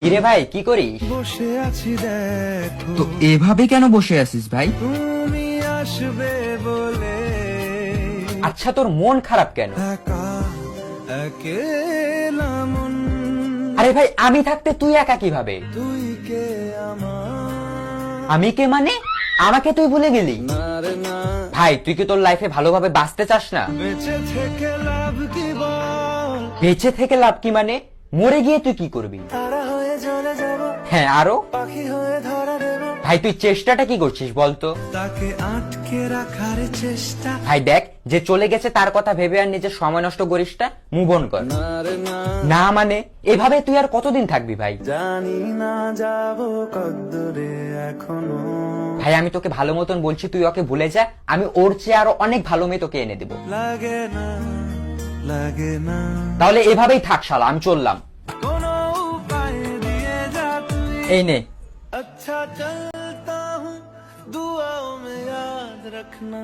কিরে ভাই কি করিস? বসে আছি দেখো তো এভাবে কেন বসে আছিস ভাই? তুমি আসবে বলে আচ্ছা তোর মন খারাপ কেন? একা একেলা মন আরে ভাই আমি থাকতে তুই একা কিভাবে? তুই কে আমার আমি কে মানে? আমাকে তুই ভুলে গেলি? না রে না ভাই তুই কি তোর লাইফে ভালোভাবে বাঁচতে চাস না? বেঁচে থেকে লাভ কি বল বেঁচে থেকে লাভ কি মানে? মরে গিয়ে তুই কি করবি? তারা হয়ে জ্বলে যাব হ্যাঁ আরো? পাখি হয়ে ধরা দেব ভাই তুই চেষ্টাটা কি করছিস বলতো? তাকে আটকে রাখার চেষ্টা ভাই দেখ যে চলে গেছে তার কথা ভেবে আর নিজের সময় নষ্ট করিস না, মুভ অন কর। না রে না না মানে এভাবে তুই আর কতদিন থাকবি ভাই? জানি না যাব কদ্দুরে এখনো ভাই আমি তোকে ভালো মতন বলছি তুই ওকে ভুলে যা, আমি ওর চেয়ে আরো অনেক ভালো মেয়ে তোকে এনে দেবো। লাগে না লাগে না তাহলে এভাবেই থাক শালা, আমি চললাম। কোনো উপায় দিয়ে যা তুই এই নে। अच्छा चलता हूँ दुआओं में याद रखना।